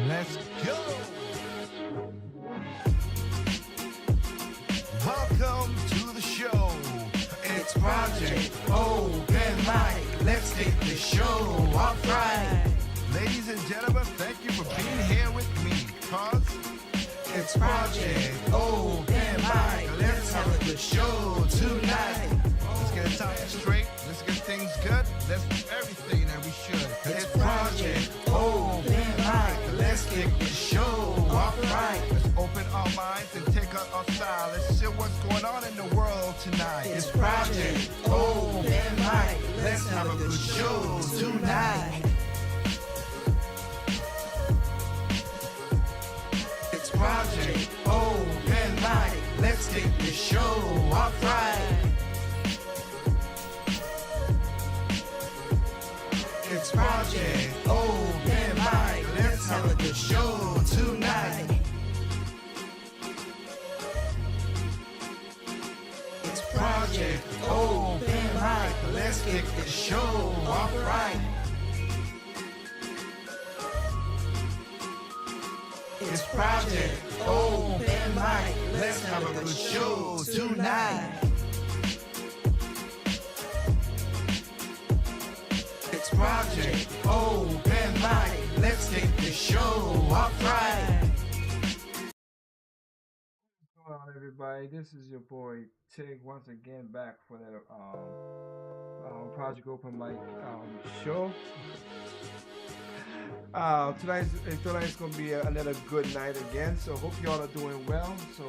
Let's go! Welcome to the show. It's Project Open Mic. Let's get the show off right. Ladies and gentlemen, thank you for being here with me, cause it's Project Open Mic. Let's have a good show tonight. Let's get it talking straight. Let's get things good. Let's do everything that we should. It's Project Open Mic. Let's get the show off right. Let's open our minds and take out our style. Let's see what's going on in the world tonight. It's Project Open Mic. Let's have a good show tonight. It's Project Open Mic. Let's get the show off right. It's Project Open Mic. Let's have a good show tonight. It's Project Open Mic. Let's get the show off right. It's Project Open Mic. Let's have a good show tonight. It's Project Open Mic. Let's get the show off right. What's going on, everybody? This is your boy Tig once again back for that Project Open Mic show. Tonight's gonna be another good night again. So hope y'all are doing well. So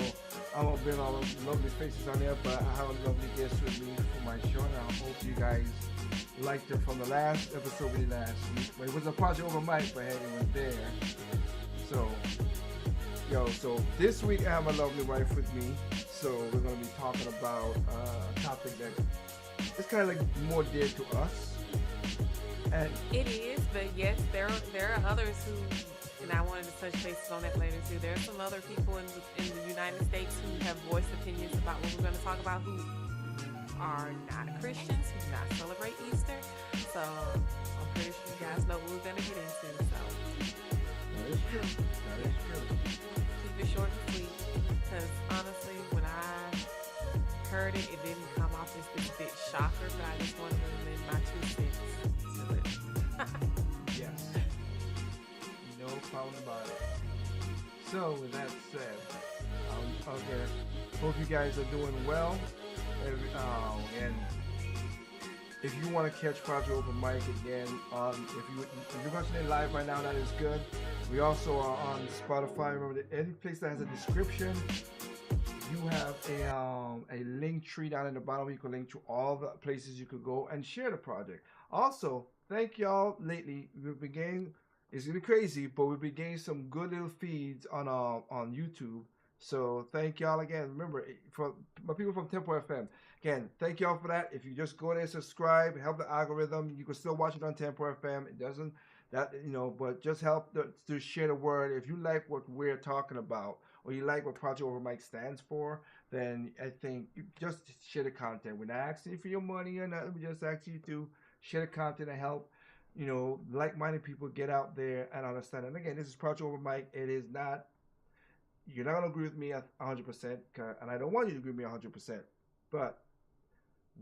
I'm gonna bring all those lovely faces on there, but I have a lovely guest with me for my show, and I hope you guys liked it from the last episode we did last week. It was a Project Over Mic, but hey, it was there. So this week I have a lovely wife with me. So we're gonna be talking about a topic that is kind of like more dear to us. And it is, but yes, there are others who, and I wanted to touch bases on that later too. There are some other people in the United States who have voiced opinions about what we're going to talk about who are not Christians, who do not celebrate Easter. So I'm pretty sure you guys know what we're going to get into. So that is true. That is true. Keep it short and sweet, because honestly, when I heard it, it didn't come off as this big shocker, but I just wanted to lend my 2 cents. Yes. No problem about it. So with that said, okay, hope you guys are doing well. And if you want to catch Project Open Mic again, if you're watching it live right now, that is good. We also are on Spotify. Remember, any place that has a description, you have a link tree down in the bottom. You can link to all the places you could go and share the project. Also, thank y'all. Lately, we've been getting, it's gonna be crazy, but we've been getting some good little feeds on YouTube. So thank y'all again. Remember, for my people from Tempo FM, again, thank y'all for that. If you just go there, subscribe, help the algorithm. You can still watch it on Tempo FM. It doesn't but just help to share the word. If you like what we're talking about, or you like what Project Over Mike stands for, then I think you just share the content. We're not asking you for your money or nothing. We just ask you to share the content and help, like-minded people get out there and understand. And again, this is Project Over Mike. It is not, you're not going to agree with me 100%, and I don't want you to agree with me 100%, but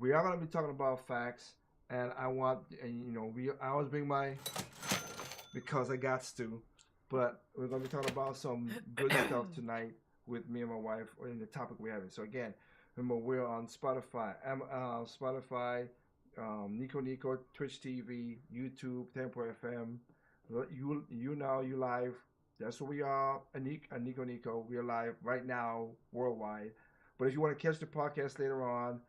we are going to be talking about facts, and I always bring my, because I got to, but we're going to be talking about some good stuff tonight with me and my wife, or in the topic we're having. So again, remember, we're on Spotify, Nico, Twitch TV, YouTube, Tempo FM. You live. That's where we are. Nico. We are live right now worldwide. But if you want to catch the podcast later on,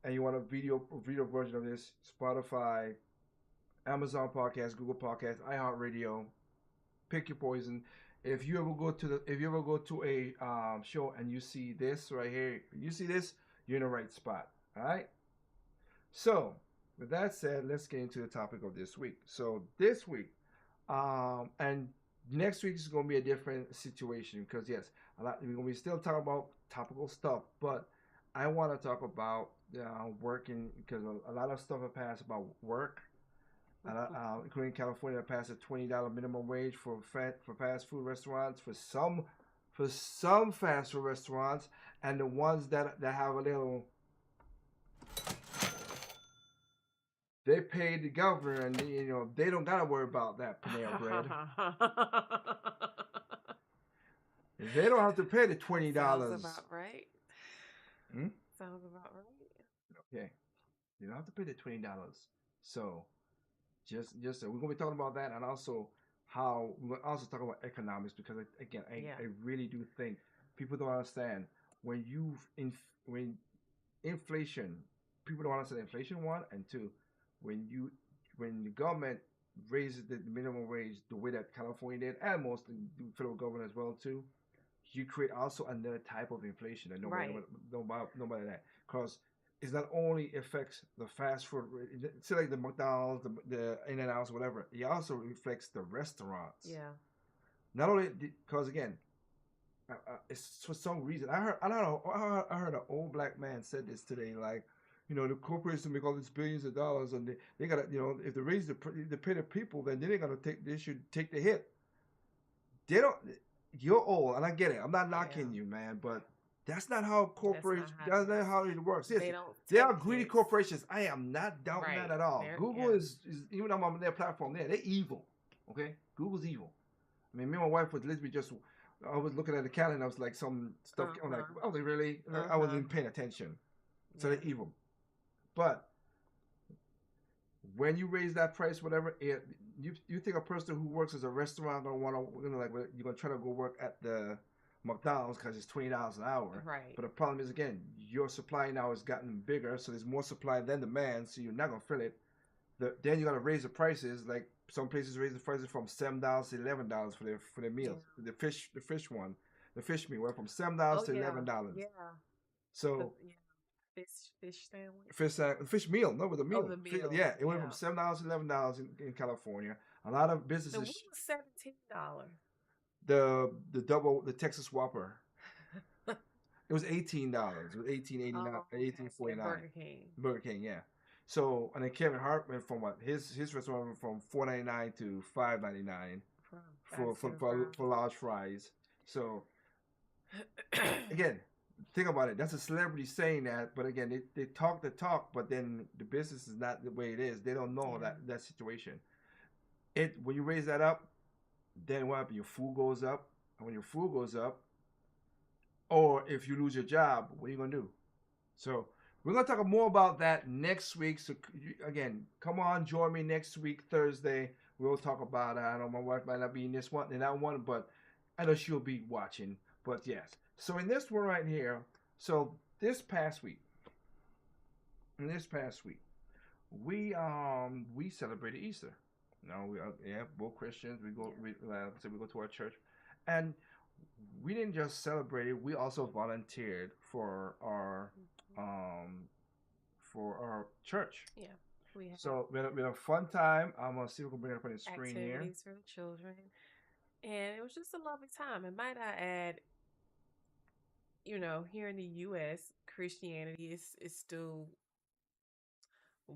and you want a video version of this, Spotify, Amazon Podcast, Google Podcast, iHeartRadio, pick your poison. If you ever go to a show and you see this right here, you're in the right spot. All right. So with that said, let's get into the topic of this week. So this week, and next week is going to be a different situation, because yes, we're going to be still talking about topical stuff, but I want to talk about working, because a lot of stuff have passed about work, including California, passed a $20 minimum wage for fast food restaurants for some fast food restaurants, and the ones that have a little, they pay the governor, and they don't gotta worry about that Panera bread. They don't have to pay the $20. Sounds about right. Hmm? Sounds about right. Okay, you don't have to pay the $20. So just we're gonna be talking about that, and also how we're also talking about economics, because again, Yeah. I really do think people don't understand when when inflation, people don't understand inflation, one, and two, when the government raises the minimum wage the way that California did, and most of the federal government as well too, you create also another type of inflation that Right. nobody that, because it not only affects the fast food, say like the McDonald's, the In and Outs, whatever. It also reflects the restaurants. Yeah. Not only because again, it's for some reason I don't know, I heard an old black man said this today, like, the corporations make all these billions of dollars, and they gotta, if they raise the pay the people, then they should take the hit. They don't. You're old, and I get it. I'm not knocking Yeah. you, man, but that's not how corporations. That's That's not not how how it works. they Yes, don't they are take greedy hits. corporations. I am not doubting that Right. at all. They're, Google yeah. is even though I'm on their platform, they're evil. Okay, Google's evil. I mean, me and my wife was literally just. I was looking at the calendar. I was like, some stuff. I'm like, oh, they really? I wasn't even paying attention. So they're evil. But when you raise that price, whatever, you think a person who works as a restaurant gonna want to, like, you're gonna try to go work at the McDonald's because it's $20 an hour. Right. But the problem is, again, your supply now has gotten bigger, so there's more supply than demand, so you're not gonna fill it. Then you gotta raise the prices. Like some places raise the prices from $7 to $11 for their meals. Yeah. The fish meal went from $7 to $11. Yeah. So fish sandwich. Fish meal, no, with a meal. Oh, the meal. Yeah, it went from $7 to $11 in California. A lot of businesses. The what was $17? The Texas Whopper. It was $18. It was $18.89, $18.49. Burger King, yeah. So, and then Kevin Hart went from what his restaurant went from $4.99 to $5.99 for large fries. So again, think about it. That's a celebrity saying that, but again, they talk the talk, but then the business is not the way it is. They don't know that situation. When you raise that up, then what happens? Your food goes up, and when your food goes up, or if you lose your job, what are you gonna do? So we're gonna talk more about that next week. So again, come on, join me next week Thursday. We'll talk about it. I know my wife might not be in this one and that one, but I know she'll be watching. But yes. So in this one right here, so this past week, we celebrated Easter. We both Christians. We go we go to our church, and we didn't just celebrate it. We also volunteered for our church. Yeah. So we had a fun time. I'm gonna see if we can bring it up on the screen here. Activities for the children, and it was just a lovely time. And might I add, here in the U.S., Christianity is still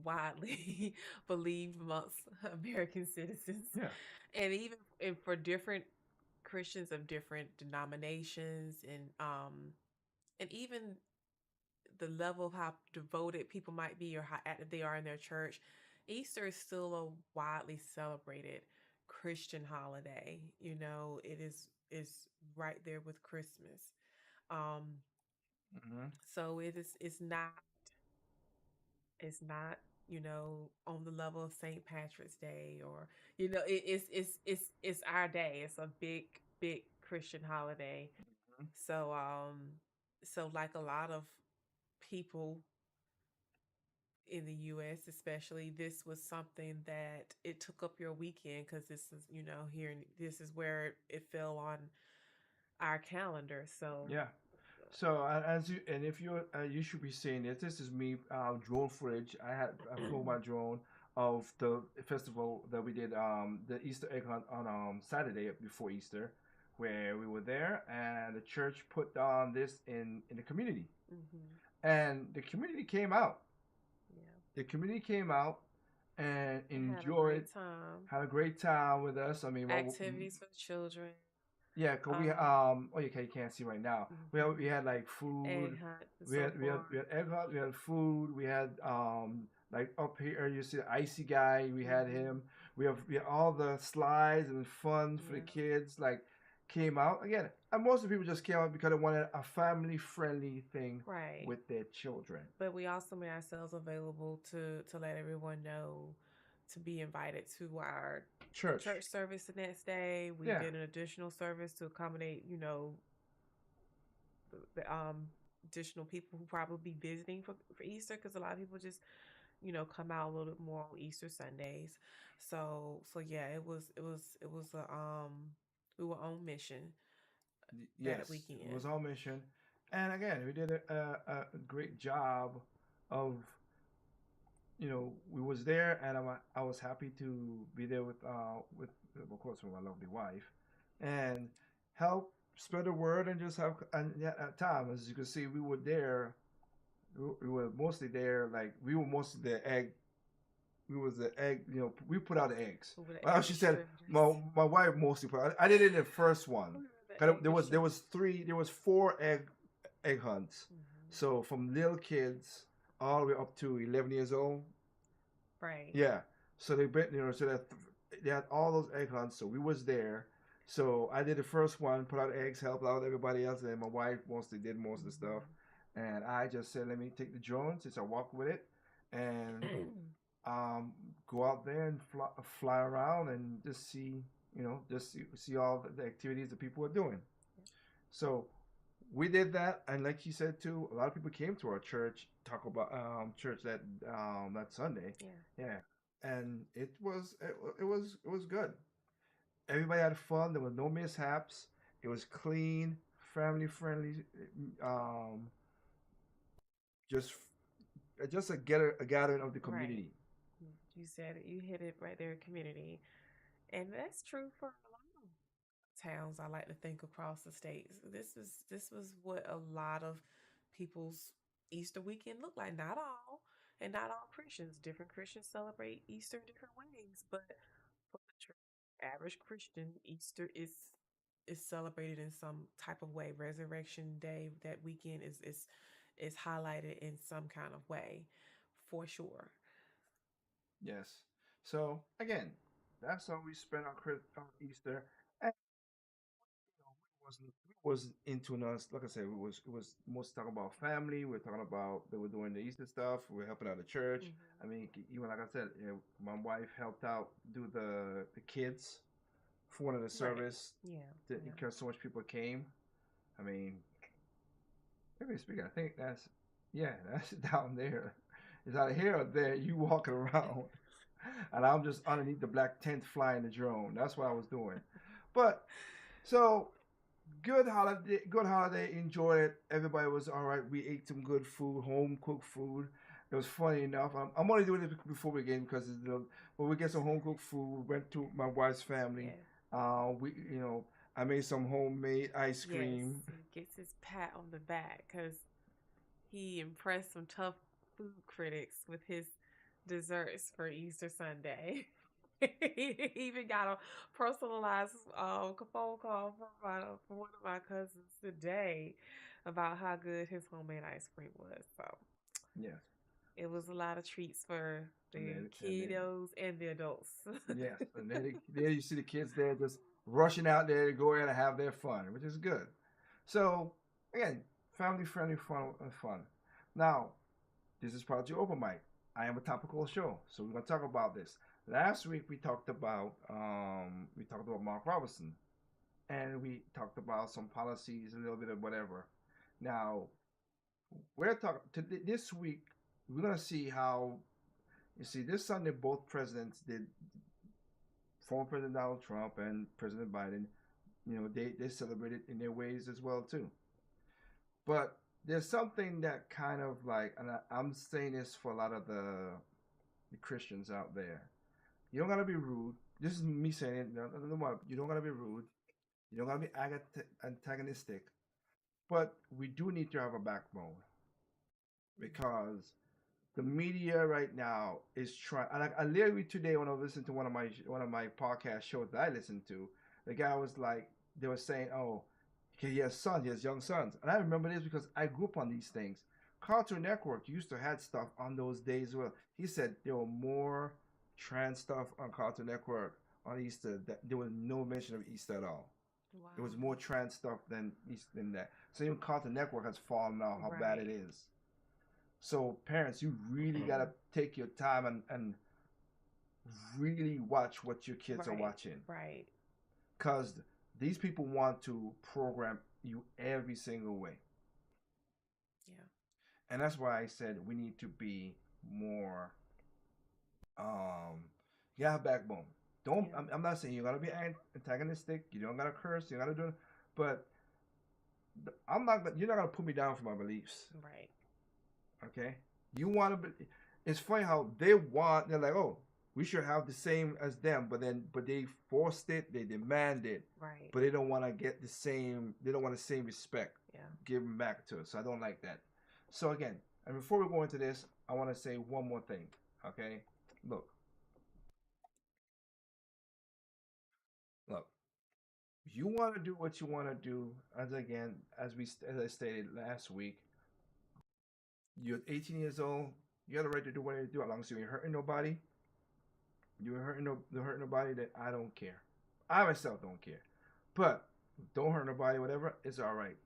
widely believed amongst American citizens. Yeah. And even for different Christians of different denominations, and even the level of how devoted people might be or how active they are in their church, Easter is still a widely celebrated Christian holiday. It is right there with Christmas. So it's not on the level of St. Patrick's Day, or it's our day. It's a big Christian holiday. So like a lot of people in the US especially, this was something that it took up your weekend, because this is this is where it fell on our calendar. So yeah. So if you should be seeing this. This is me, drone footage. I flew my drone of the festival that we did, the Easter egg hunt on Saturday before Easter, where we were there, and the church put on this in the community, and the community came out. Yeah. The community came out, and I had a enjoyed, great time. had a great time with us. I mean, well, Activities for the children. yeah, 'cause we Um, oh, you can't see right now. We mhm. had like Egg food. hunt and so We forth. had egg hunt. We had food. We had like up here you see the icy guy. We had Hmm. him. We had all the slides and fun for the Yeah, kids. Like came out again. And most of the people just came out because they wanted a family friendly thing right. with their children. But we also made ourselves available to let everyone know to be invited to our Church. church service the next day. We Yeah. did an additional service to accommodate, the additional people who probably be visiting for Easter because a lot of people just come out a little bit more on Easter Sundays. So yeah, it was a we were on mission that Yes, it weekend. was our mission. And again, we did a great job of we was there, and I was happy to be there with of course with my lovely wife, and help spread the word and just have and yeah, at time as you can see we were there. We were mostly there, like we were mostly the egg. We was the egg. We put out the eggs. We were the Well, egg she said distributors. my wife mostly put. I did it in the first one. We were the 'Cause egg there distributors. was three. There was four egg hunts. Hmm. So from little kids all the way up to 11 years old. Right. Yeah. So they bet so that they had all those egg hunts. So we was there. So I did the first one, put out eggs, helped out everybody else, and my wife mostly did most of the stuff. Hmm. And I just said, let me take the drone since I walk with it, and um, go out there and fly around and just see, see all the activities that people are doing. So we did that, and like you said too, a lot of people came to our church, talk about church that Sunday, Yeah. yeah, and it was good. Everybody had fun. There was no mishaps. It was clean, family friendly. Um, just just a gathering of the Right. community. You said it. You hit it right there, community. And that's true for a lot of towns I like to think across the states. This was what a lot of people's Easter weekend looked like. Not all, and not all Christians. Different Christians celebrate Easter in different ways, but for the average Christian, Easter is celebrated in some type of way. Resurrection Day, that weekend is highlighted in some kind of way, for sure. Yes. So again, that's how we spent on Easter. And we wasn't into us. Like I said, it was most talking about family. We're talking about they were doing the Easter stuff. We're helping out the church. I Hmm. mean, even like I said, my wife helped out do the kids for one of the Right. service Yeah. Yeah. because so much people came. I mean, maybe speaking, I think that's yeah, that's down there. It's either here or there. You walking around, and I'm just underneath the black tent flying the drone. That's what I was doing. But so good holiday, good holiday. Enjoyed it. Everybody was all right. We ate some good food, home cooked food. It was funny enough. I'm only doing it before we game because when we get some home cooked food, we went to my wife's family. Yeah. We I made some homemade ice Yes. cream. He gets his pat on the back because he impressed some tough food critics with his desserts for Easter Sunday. He even got a personalized phone call from one of my cousins today about how good his homemade ice cream was. So Yes, it was a lot of treats for and the then kiddos and the adults. yes, and then you see the kids there just rushing out there to go in and have their fun, which is good. So again, family friendly fun. Now this is Project Open Mic. I am a topical show, so we're gonna talk about this. Last week we talked about Mark Robertson, and we talked about some policies, a little bit of whatever. Now we're talking this week. We're gonna see how you see this Sunday both presidents did. Former President Donald Trump and President Biden, they celebrated in their ways as well too. But there's something that kind of like, and I'm saying this for a lot of the Christians out there. You don't gotta be rude. This is me saying it. No, no, no, no, you don't gotta be rude. You don't gotta be antagonistic. But we do need to have a backbone because the media right now is trying. I literally today when I was listening to one of my podcast shows that I listened to, the guy was like, they were saying, oh, okay, he has sons, he has young sons, and I remember this because I grew up on these things. Cartoon Network used to had stuff on those days. Well, he said there were more trans stuff on Cartoon Network on Easter. That there was no mention of Easter at all. It was Wow. more trans stuff than East than that. So even Cartoon Network has fallen out how bad it Right. is. So parents, you really gotta take your time and really watch what your kids are Right. watching, Right. because these people want to program you every single way, Yeah. and that's why I said we need to be more. You have backbone. Don't. Yeah. I'm not saying you gotta be antagonistic. You don't gotta curse. You gotta do it, but I'm not. You're not gonna put me down for my beliefs. Right. Okay. You want to be. It's funny how they want. They're like, oh, we should have the same as them, but they forced it. They demand it, Right. but they don't want to get the same. They don't want the same respect Yeah. given back to us. So I don't like that. So again, and before we go into this, I want to say one more thing. Okay. Look, look. You want to do what you want to do. As I stated last week, you're 18 years old. You have the right to do whatever you do as long as you ain't hurting nobody. You ain't hurt nobody. That I don't care. I myself don't care. But don't hurt nobody. Whatever, it's all right.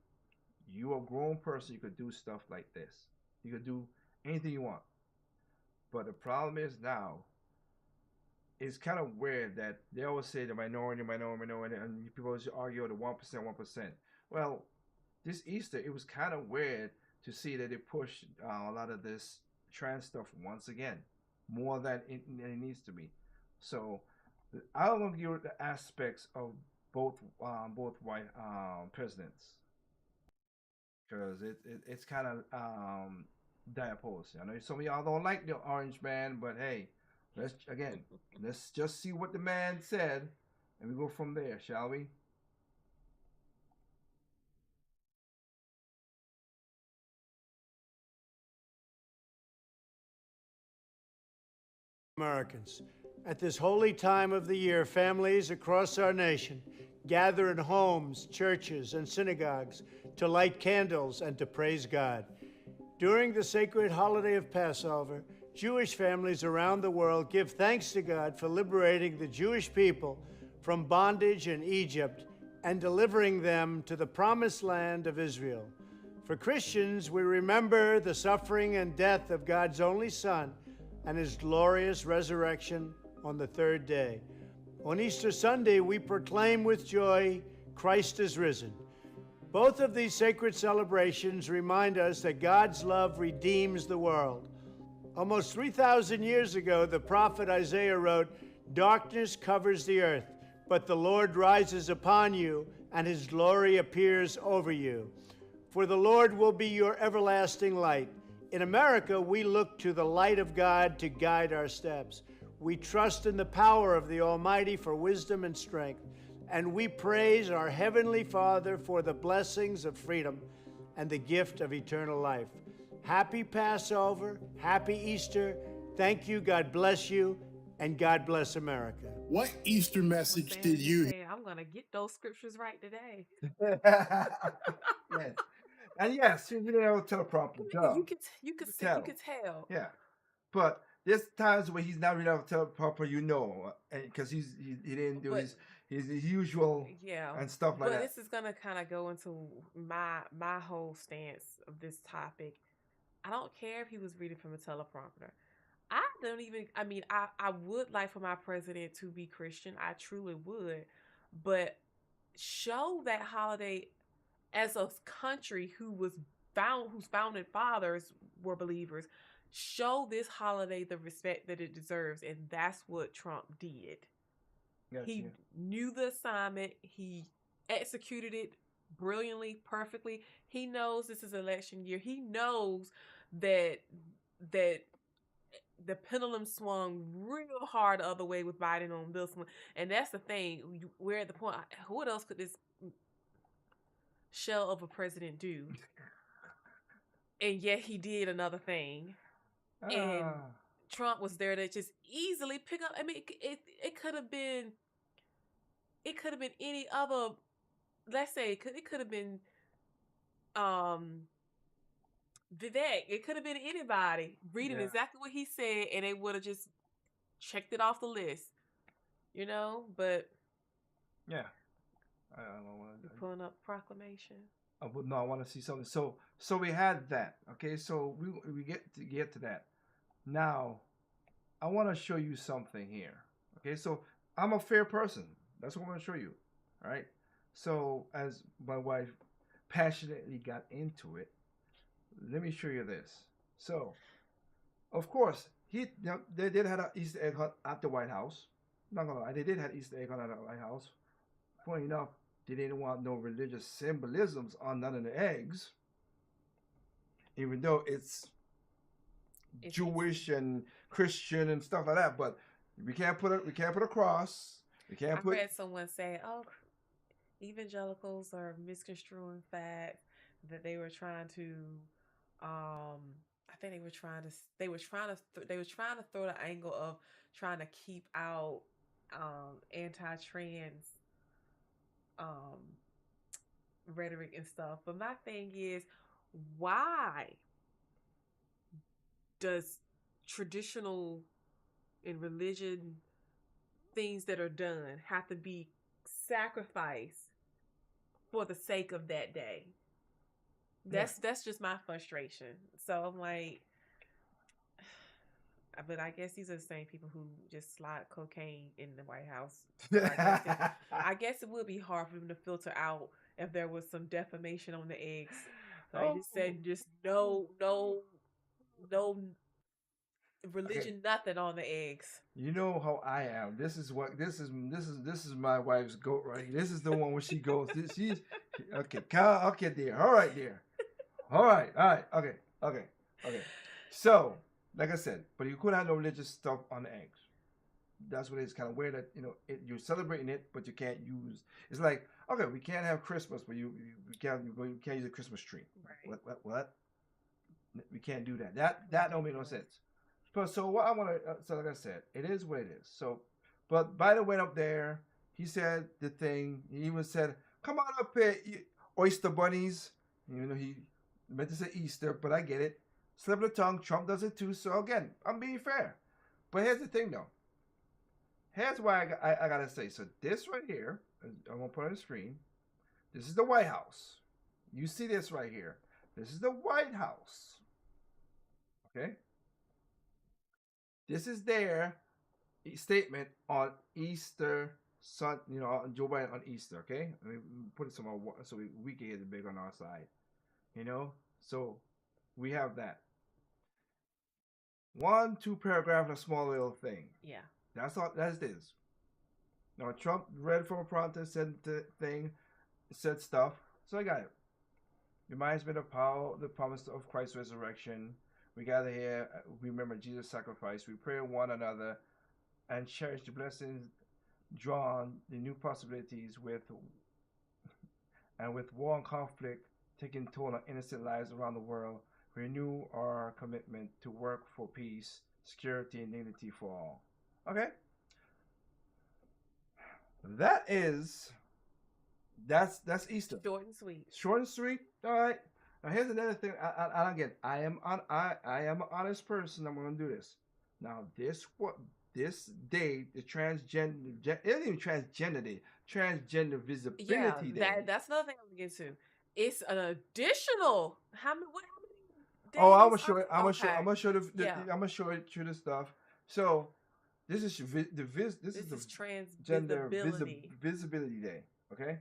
You a grown person. You could do stuff like this. You could do anything you want. But the problem is now, it's kind of weird that they always say the minority, minority, minority, and people always argue the 1%, 1%. Well, this Easter, it was kind of weird to see that they pushed a lot of this trans stuff once again, more than it needs to be. So I don't want to give the aspects of both white presidents, because it's kind of diapose. I know some of y'all don't like the orange man, but hey, let's just see what the man said, and we go from there, shall we? Americans. At this holy time of the year, families across our nation gather in homes, churches, and synagogues to light candles and to praise God. During the sacred holiday of Passover, Jewish families around the world give thanks to God for liberating the Jewish people from bondage in Egypt and delivering them to the promised land of Israel. For Christians, we remember the suffering and death of God's only Son and his glorious resurrection on the third day. On Easter Sunday, we proclaim with joy, Christ is risen. Both of these sacred celebrations remind us that God's love redeems the world. Almost 3,000 years ago, the prophet Isaiah wrote, "Darkness covers the earth, but the Lord rises upon you, and his glory appears over you. For the Lord will be your everlasting light." In America, we look to the light of God to guide our steps. We trust in the power of the Almighty for wisdom and strength, and we praise our Heavenly Father for the blessings of freedom and the gift of eternal life. Happy Passover, happy Easter. Thank you, God bless you, and God bless America. What Easter message Sam, did you say, I'm gonna get those scriptures right today. Yes. And yes, you know, teleprompter, Yeah, duh. you could You see, you tell. could tell. Yeah. But there's times where he's not reading out teleprompter, you know, because he didn't do But his usual yeah, and stuff like but that. this is gonna kind of go into my whole stance of this topic. I don't care if he was reading from a teleprompter. I don't even. I mean, I would like for my president to be Christian. I truly would, but show that holiday as a country whose founding fathers were believers. Show this holiday the respect that it deserves, and that's what Trump did. Yes, He yeah. knew the assignment. He executed it brilliantly, perfectly. He knows this is election year. He knows that that the pendulum swung real hard the other way with Biden on this one. And that's the thing. We're at the point. What else could this shell of a president do? And yet he did another thing. and Ah, Trump was there to just easily pick up. I mean, it could have been, it could have been any other. Let's say it could have been um Vivek. It could have been anybody reading yeah, exactly what he said, and they would have just checked it off the list, you know. But yeah. I don't want we're to. pulling up proclamation. But no, I want to see something. So we had that. Okay, so we get to that. Now I want to show you something here. Okay, so I'm a fair person. That's what I want to show you. All right. So as my wife passionately got into it, let me show you this. So of course they did have an Easter egg hunt at the White House. Not gonna lie, they did have Easter egg hunt at the White House. Funny enough, they didn't want no religious symbolisms on none of the eggs, even though it's It's Easter. Jewish and Christian and stuff like that. But we can't put a cross. We can't I put. read someone say, "Oh, evangelicals are misconstruing fact that they were trying to I think they were trying to throw the angle of trying to keep out anti-trans um rhetoric and stuff. But my thing is, why does traditional and religion things that are done have to be sacrificed for the sake of that day? Yeah. That's just my frustration. So I'm like, but I guess these are the same people who just slide cocaine in the White House. So I guess it would be hard for them to filter out if there was some defamation on the eggs. So I Oh. just said, just no Okay. religion, nothing on the eggs. You know how I am. This is my wife's goat right here. This is the one where she goes. She's okay. Okay, dear. All right, dear. All right. All right. Okay. Okay. Okay. So, like I said, but you couldn't have no religious stuff on the eggs. That's what it's kind of weird that you're celebrating it, but you can't use. It's like okay, we can't have Christmas, but you can't use a Christmas tree. Right. What? We can't do that. That don't make no sense. But so what I want to so like I said, it is what it is. So, but Biden went up there. He said the thing. He even said, "Come on up here, oyster bunnies." You know he meant to say Easter, but I get it. Slip of the tongue. Trump does it too. So again, I'm being fair. But here's the thing, though. Here's why I gotta say. So this right here, I'm gonna put on the screen. This is the White House. You see this right here. This is the White House. Okay. This is their statement on Easter, Joe Biden on Easter. Okay, let me put it somewhere so we can get it big on our side. So we have that 2 paragraph, a small little thing. Yeah. That's all. That's this. Now Trump read from a prompter, said the thing, said stuff. So I got it. Reminds me of the promise of Christ's resurrection. We gather here, we remember Jesus' sacrifice. We pray one another and cherish the blessings drawn, the new possibilities with war and conflict taking toll on innocent lives around the world. Renew our commitment to work for peace, security, and dignity for all. Okay? That's Easter. Short and sweet. Short and sweet. All right. Now here's another thing. Again, I am an honest person. I'm going to do this. Now this day, the transgender, it isn't even transgender day, transgender visibility day. That's another thing I'm gonna get to. It's an additional how many days? Oh, I'm gonna show it. Okay. I'm gonna show I'm gonna show it through the stuff. So this is this is the trans gender visibility. day. Okay,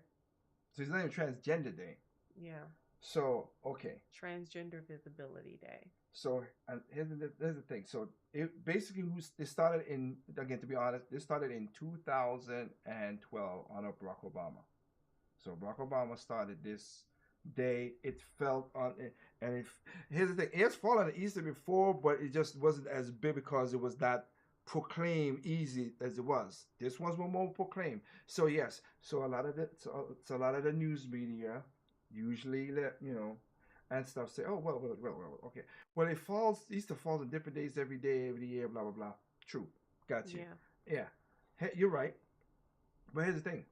so it's not even transgender day. Yeah. So okay. Transgender visibility day. So here's the thing. So it basically it started in, again, to be honest, this started in 2012 under Barack Obama. So Barack Obama started this day. It felt on it, and here's the thing. It's fallen on Easter before, but it just wasn't as big because it was not proclaimed easy as it was. This one's more proclaimed. So yes. So a lot of the news media usually and stuff. Say, oh well, okay. Well, Easter falls on different days every day, every year, blah blah blah. True, got you. Yeah. Yeah, hey, you're right. But here's the thing.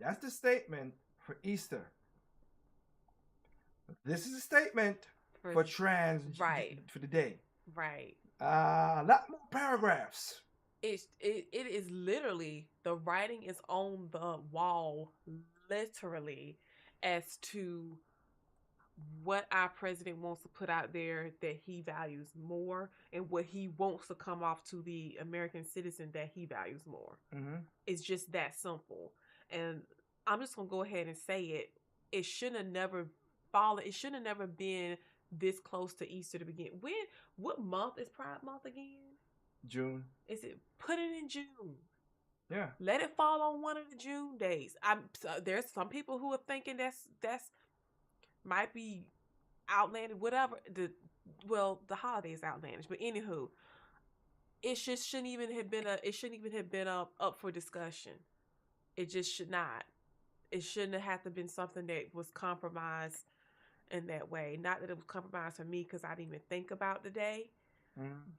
That's the statement for Easter. This is a statement for trans right. for the day. Right. A lot more paragraphs. It is literally, the writing is on the wall, literally, as to what our president wants to put out there that he values more, and what he wants to come off to the American citizen that he values more. Mm-hmm. It's just that simple. And I'm just gonna go ahead and say it. It shouldn't have never fallen. It shouldn't have never been this close to Easter to begin. What month is Pride Month again? June. Is it? Put it in June. Yeah. Let it fall on one of the June days. There's some people who are thinking that's might be outlandish, whatever. The holiday is outlandish, but anywho, it shouldn't even have been up for discussion. It just should not. It shouldn't have had to been something that was compromised in that way. Not that it was compromised for me because I didn't even think about the day.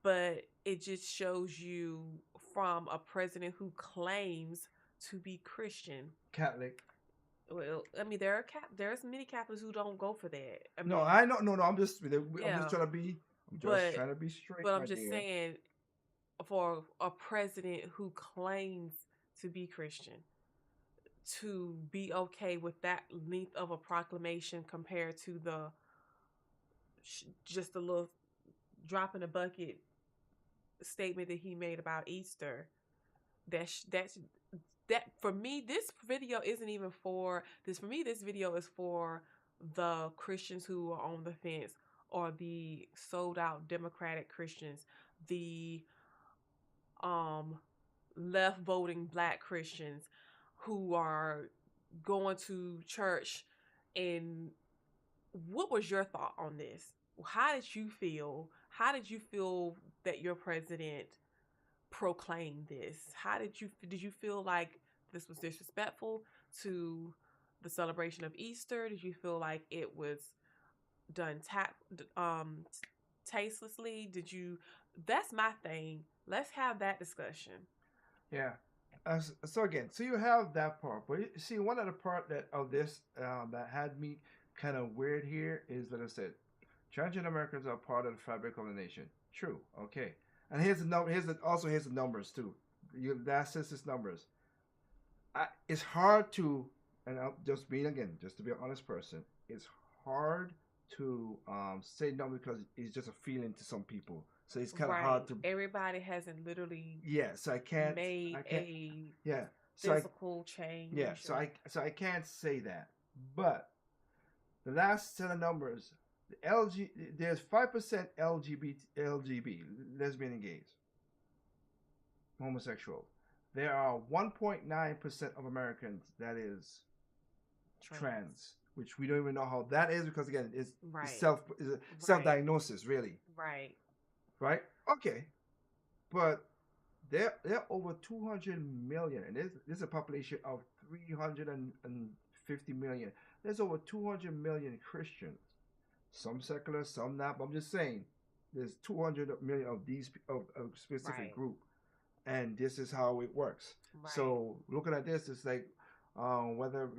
But it just shows you from a president who claims to be Christian, Catholic. Well, I mean, there's many Catholics who don't go for that. I mean, no, I know. No, I'm just trying to be. Trying to be straight. But I'm just saying, for a president who claims to be Christian, to be okay with that length of a proclamation compared to the just a little drop in the bucket statement that he made about Easter, that for me, this video isn't even for this. For me, this video is for the Christians who are on the fence, or the sold out Democratic Christians, the left voting Black Christians who are going to church. And what was your thought on this? How did you feel? How did you feel that your president proclaimed this? Did you feel like this was disrespectful to the celebration of Easter? Did you feel like it was done tastelessly? That's my thing. Let's have that discussion. Yeah. So you have that part, but you see, one of the part that had me kind of weird here is that I said, transgender Americans are part of the fabric of the nation. True. Okay. And here's the number. Here's the numbers too. That census numbers. It's hard to, and I'll just to be an honest person, it's hard to say no because it's just a feeling to some people. So it's kind of hard to. Everybody hasn't literally. Yeah. So I can't. Yeah. Physical change. Yeah. So I can't say that, but the last set of numbers. There's 5% LGBT, lesbian and gays, homosexual. There are 1.9% of Americans that is trans, which we don't even know how that is because again, it's self-diagnosis, really. Right. Right. Okay, but they're over 200 million, and this is a population of 350 million. There's over 200 million Christians. Some secular, some not. But I'm just saying, there's 200 million of these of a specific group, and this is how it works. Right. So looking at this, it's like whether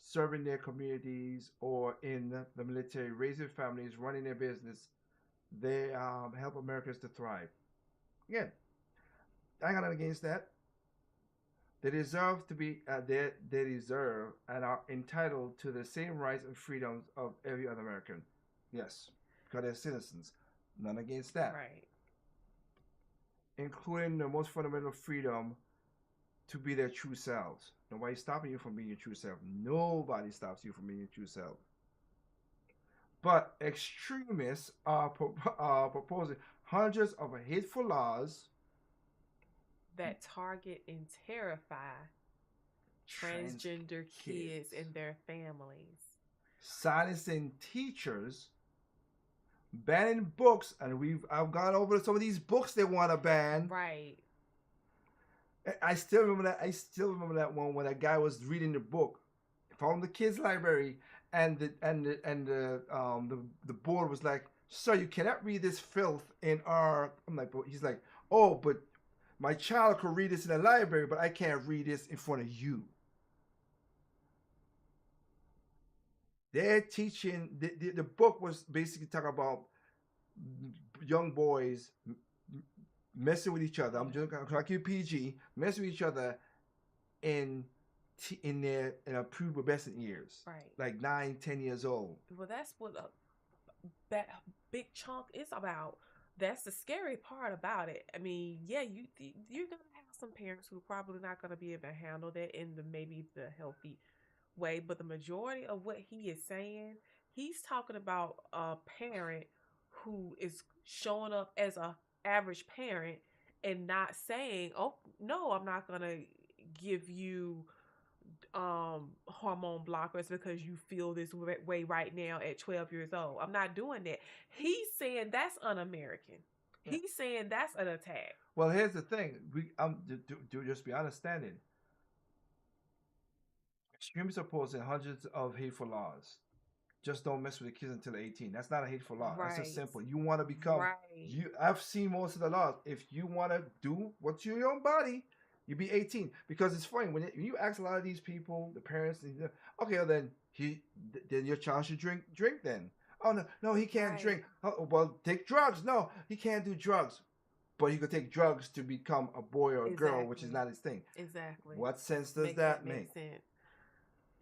serving their communities or in the military, raising families, running their business, they help Americans to thrive. Again, I got nothing against that. They deserve to be. They deserve and are entitled to the same rights and freedoms of every other American. Yes, because they're citizens. None against that. Right. Including the most fundamental freedom to be their true selves. Nobody's stopping you from being your true self. Nobody stops you from being your true self. But extremists are proposing hundreds of hateful laws that target and terrify transgender kids and their families. Silencing teachers, banning books, and I've gone over some of these books they want to ban. Right. I still remember that one when that guy was reading the book. from the kids' library, and the board was like, "Sir, you cannot read this filth in our." I'm like, but he's like, "Oh, but my child could read this in the library, but I can't read this in front of you." They're teaching the book was basically talking about young boys messing with each other. I'm just gonna keep PG, messing with each other in in a prepubescent years, Right. like 9, 10 years old. Well, that's what that big chunk is about. That's the scary part about it. I mean, yeah, you're gonna have some parents who are probably not gonna be able to handle that in maybe the healthy way, but the majority of what he is saying, he's talking about a parent who is showing up as a average parent and not saying, "Oh, no, I'm not going to give you hormone blockers because you feel this way right now at 12 years old. I'm not doing that." He's saying that's un-American. Yeah. He's saying that's an attack. Well, here's the thing. Do just be understanding. Extremists are opposing hundreds of hateful laws. Just don't mess with the kids until 18. That's not a hateful law. That's just simple. You want to become you. I've seen most of the laws. If you want to do what's your own body, you be 18. Because it's funny when you ask a lot of these people, the parents, okay, well, then then your child should drink then. Oh no, he can't drink. Oh, well, take drugs. No, he can't do drugs. But he could take drugs to become a boy or a girl, which is not his thing. Exactly. What sense does that make? Sense.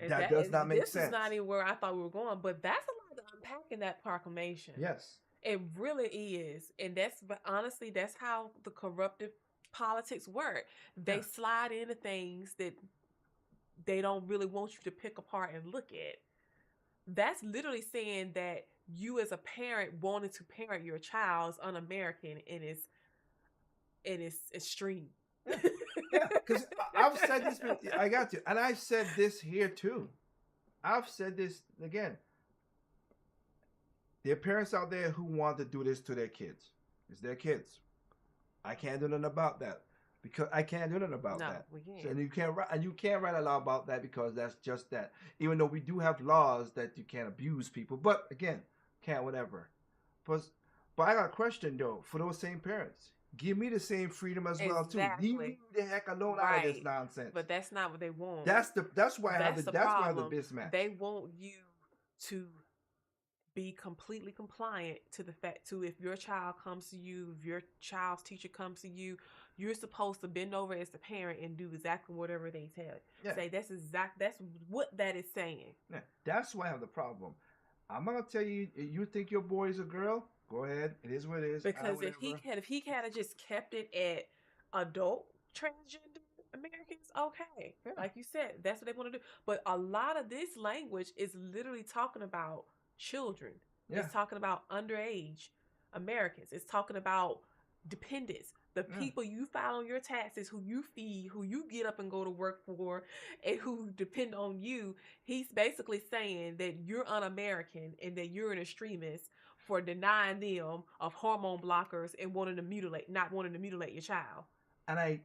That does not make sense. This is not even where I thought we were going, but that's a lot to unpack in that proclamation. Yes. It really is. And but honestly, that's how the corruptive politics work. They slide into things that they don't really want you to pick apart and look at. That's literally saying that you as a parent wanting to parent your child is un-American and it's extreme. Yeah, because I've said this. I got you, and I've said this here too. I've said this again. There are parents out there who want to do this to their kids. It's their kids. I can't do nothing about that because I can't do nothing about that. We can't. So, and you can't write a law about that because that's just that. Even though we do have laws that you can't abuse people, but again, can't whatever. But I got a question though for those same parents. Give me the same freedom as well too. Leave me the heck alone out of this nonsense. But that's not what they want. That's why I have the mismatch. They want you to be completely compliant to the fact if your child comes to you, if your child's teacher comes to you, you're supposed to bend over as the parent and do exactly whatever they tell you. Yeah. Say that's what that is saying. Yeah. That's why I have the problem. I'm not gonna tell you. You think your boy is a girl? Go ahead. It is what it is. Because if he had just kept it at adult transgender Americans, okay. Like you said, that's what they want to do. But a lot of this language is literally talking about children. Yeah. It's talking about underage Americans. It's talking about dependents. The people you file on your taxes, who you feed, who you get up and go to work for, and who depend on you. He's basically saying that you're un-American and that you're an extremist for denying them of hormone blockers and not wanting to mutilate your child. And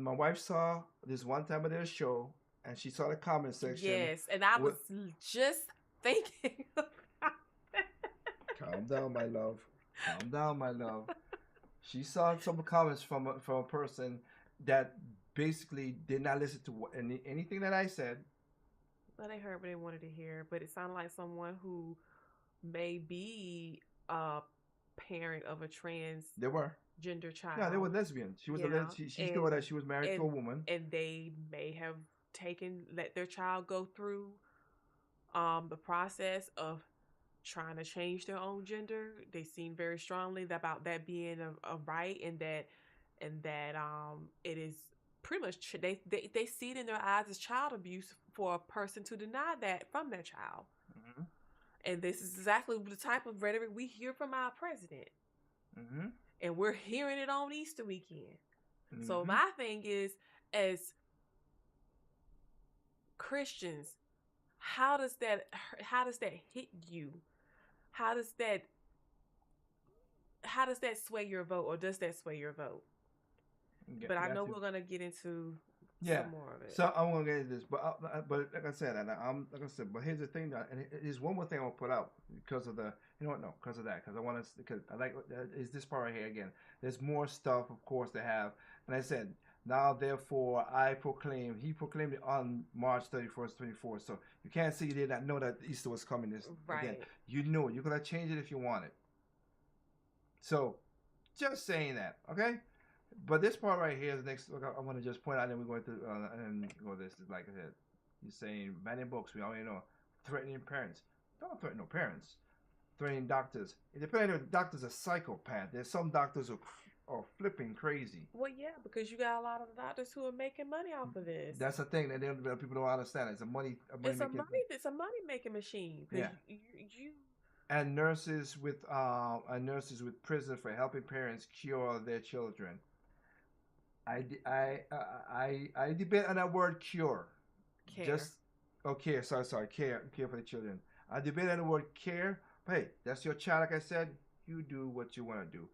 my wife saw this one time of their show, and she saw the comment section. Yes, and I was just thinking. Calm down, my love. Calm down, my love. She saw some comments from a person that basically did not listen to anything that I said. Well, they heard what they wanted to hear, but it sounded like someone who may be a parent of a transgender child. Yeah, they were lesbians. She was she told that she was married to a woman, and they may have let their child go through the process of trying to change their own gender. They seem very strongly about that being a right, and that it is pretty much they see it in their eyes as child abuse for a person to deny that from their child. Mm-hmm. And this is exactly the type of rhetoric we hear from our president. Mm-hmm. And we're hearing it on Easter weekend. Mm-hmm. So my thing is, as Christians, how does that hit you? How does that sway your vote, or does that sway your vote? Yeah, but I know we're going to get into Yeah. some more of it. So I'm gonna get into this, but like I said, but here's the thing that, and there's one more thing I'll put out because of the, you know what? No, because of that, because I want to, because I like is this part right here again. There's more stuff, of course, to have, and I said, now therefore I proclaim. He proclaimed it on March 31st, 24th. So you can't say you did not know that Easter was coming. This again, Right. you knew it. You're gonna change it if you want it. So just saying that, okay? But this part right here is next. Look, I want to just point out, and then we're going to and go. This is like I said. He's saying banning books. We already know threatening parents. Don't threaten no parents. Threatening doctors. It depends if the doctor's a psychopath. There's some doctors who are flipping crazy. Well, yeah, because you got a lot of doctors who are making money off of this. That's the thing that people don't understand. It's a money. It's a money making machine. Yeah. You and nurses with prison for helping parents cure their children. I debate on that word cure. care. Just okay. Sorry. Care for the children. I debate on the word care. But hey, that's your child. Like I said, you do what you want to do.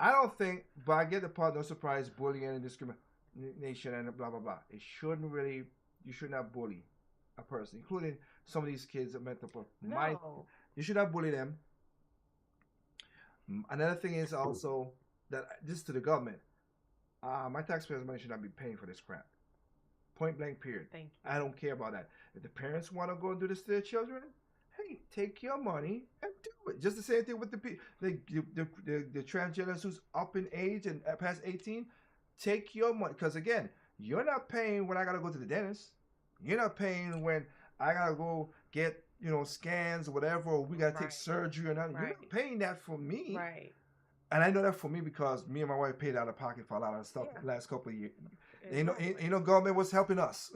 I don't think, but I get the part. No surprise, bullying and discrimination and blah blah blah. It shouldn't really. You should not bully a person, including some of these kids that mental problem. No. You should not bully them. Another thing is also that this is to the government. My taxpayers' money should not be paying for this crap. Point blank, period. Thank you. I don't care about that. If the parents want to go and do this to their children, hey, take your money and do it. Just the same thing with the transgenders who's up in age and past 18. Take your money, because again, you're not paying when I gotta go to the dentist. You're not paying when I gotta go get scans or whatever, or we gotta take surgery or nothing. You're not paying that for me. Right. And I know that for me because me and my wife paid out of pocket for a lot of stuff the last couple of years. Exactly. Ain't no government was helping us.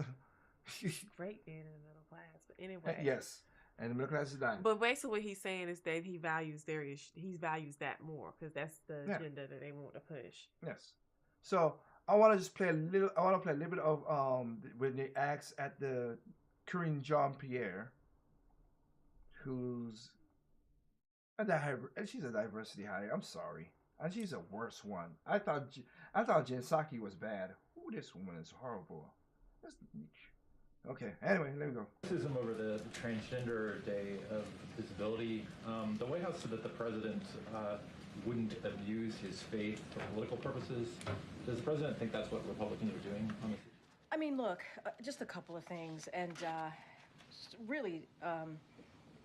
Great being in the middle class, but anyway. Yes, and the middle class is dying. But basically, what he's saying is that he values he values that more because that's the agenda that they want to push. Yes. So I want to just play a little. I want to play a little bit of when they asked at the Corinne Jean Pierre, who's and she's a diversity hire. I'm sorry, and she's a worse one. I thought Jen Psaki was bad. Ooh, this woman is horrible. Okay. Anyway, let me go. Criticism over the Transgender Day of Visibility. The White House said that the president wouldn't abuse his faith for political purposes. Does the president think that's what Republicans are doing on this? I mean, look, just a couple of things, and really